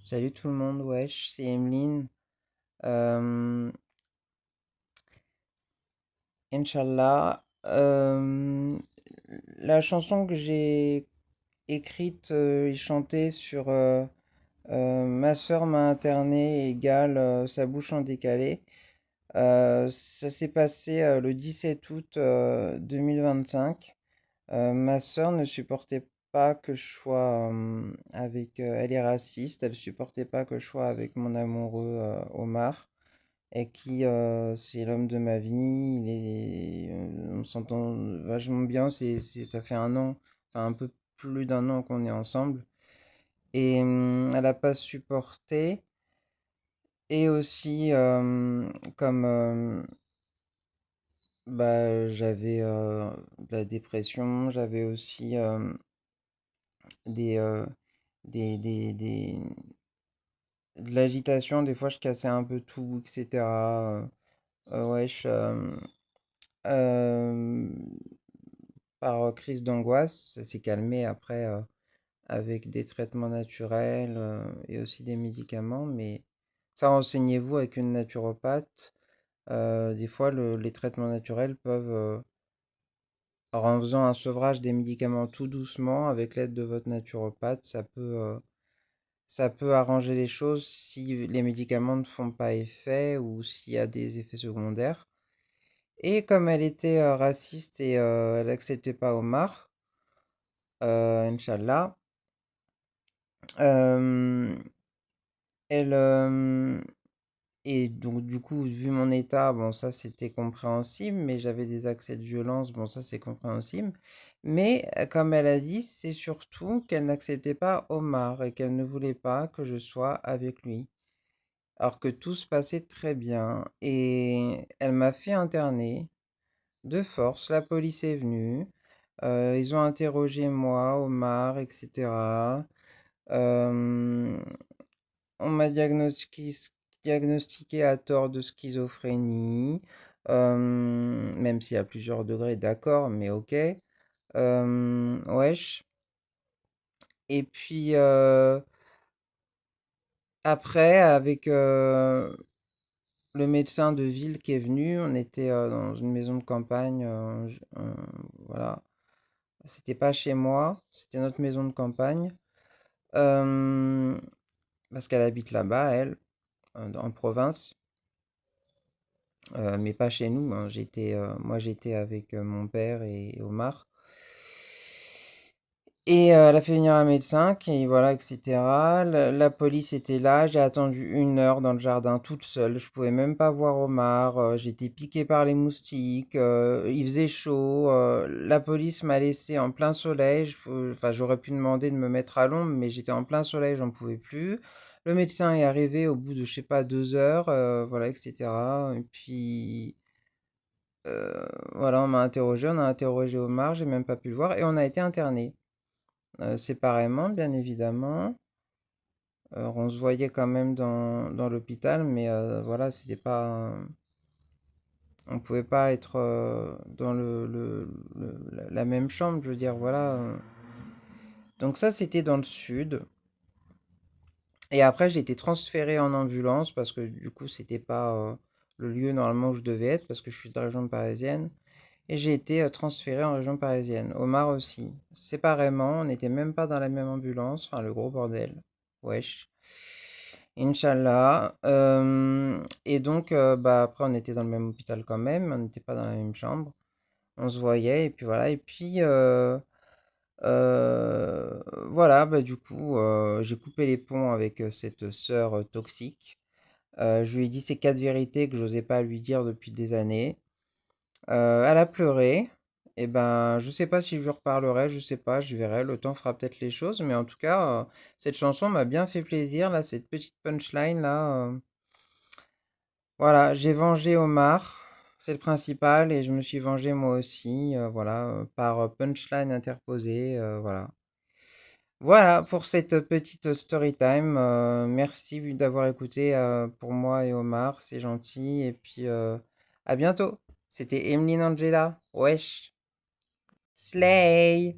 Salut tout le monde, wesh, c'est Emeline. Euh, Inch'Allah. La chanson que j'ai écrite et chantée sur Ma sœur m'a interné égale sa bouche en décalé. Ça s'est passé le 17 août 2025. Ma sœur ne supportait pas que je sois avec... elle est raciste, elle supportait pas que je sois avec mon amoureux Omar. Et qui c'est l'homme de ma vie. On s'entend vachement bien. Ça fait un an, enfin un peu plus d'un an qu'on est ensemble. Et elle n'a pas supporté. Et aussi, comme j'avais de la dépression, j'avais aussi des, euh, des, de l'agitation. Des fois, je cassais un peu tout, etc. Wesh. Euh, Par crise d'angoisse. Ça s'est calmé après avec des traitements naturels et aussi des médicaments. Mais ça, renseignez-vous avec une naturopathe. Des fois, les traitements naturels peuvent, alors en faisant un sevrage des médicaments tout doucement, avec l'aide de votre naturopathe, ça peut arranger les choses si les médicaments ne font pas effet ou s'il y a des effets secondaires. Et comme elle était raciste et elle n'acceptait pas Omar, Inch'Allah, euh, elle, et donc du coup, vu mon état, bon ça c'était compréhensible, mais j'avais des accès de violence, bon ça c'est compréhensible. Mais comme elle a dit, c'est surtout qu'elle n'acceptait pas Omar et qu'elle ne voulait pas que je sois avec lui. Alors que tout se passait très bien. Et elle m'a fait interner de force, la police est venue. Ils ont interrogé moi, Omar, etc. Euh, on m'a diagnostiqué à tort de schizophrénie, même s'il y a plusieurs degrés, d'accord, mais ok. Wesh. Et puis après, avec le médecin de ville qui est venu, on était dans une maison de campagne, voilà. C'était pas chez moi, c'était notre maison de campagne. euh, Parce qu'elle habite là-bas, elle, en province. Mais pas chez nous, hein. Moi, j'étais avec mon père et Omar. Et elle a fait venir un médecin, qui, voilà, etc. La police était là. J'ai attendu 1 heure dans le jardin toute seule. Je pouvais même pas voir Omar. J'étais piquée par les moustiques. Il faisait chaud. La police m'a laissé en plein soleil. Enfin, j'aurais pu demander de me mettre à l'ombre, mais j'étais en plein soleil, j'en pouvais plus. Le médecin est arrivé au bout de, je sais pas, 2 heures, voilà, etc. Et puis, voilà, on a interrogé Omar, j'ai même pas pu le voir, et on a été interné séparément, bien évidemment. On se voyait quand même dans l'hôpital, mais voilà, c'était pas, on pouvait pas être dans la même chambre, je veux dire, voilà. Donc ça, c'était dans le sud. Et après, j'ai été transféré en ambulance parce que du coup, c'était pas le lieu normalement où je devais être parce que je suis de région parisienne. Et j'ai été transféré en région parisienne. Omar aussi. Séparément, on n'était même pas dans la même ambulance. Enfin, le gros bordel. Wesh. Inch'Allah. Et donc, après, on était dans le même hôpital quand même. On n'était pas dans la même chambre. On se voyait. Et puis voilà. Et puis, voilà. Du coup, j'ai coupé les ponts avec cette sœur toxique. Je lui ai dit ces 4 vérités que j'osais pas lui dire depuis des années. Elle a pleuré. Et ben, je sais pas si je lui reparlerai, je sais pas, je verrai. Le temps fera peut-être les choses, mais en tout cas, cette chanson m'a bien fait plaisir là, cette petite punchline là. Voilà, j'ai vengé Omar, c'est le principal, et je me suis vengé moi aussi, voilà, par punchline interposée, voilà. Voilà pour cette petite story time. Merci d'avoir écouté pour moi et Omar, c'est gentil. Et puis à bientôt. C'était Emeline Angela. Wesh. Slay!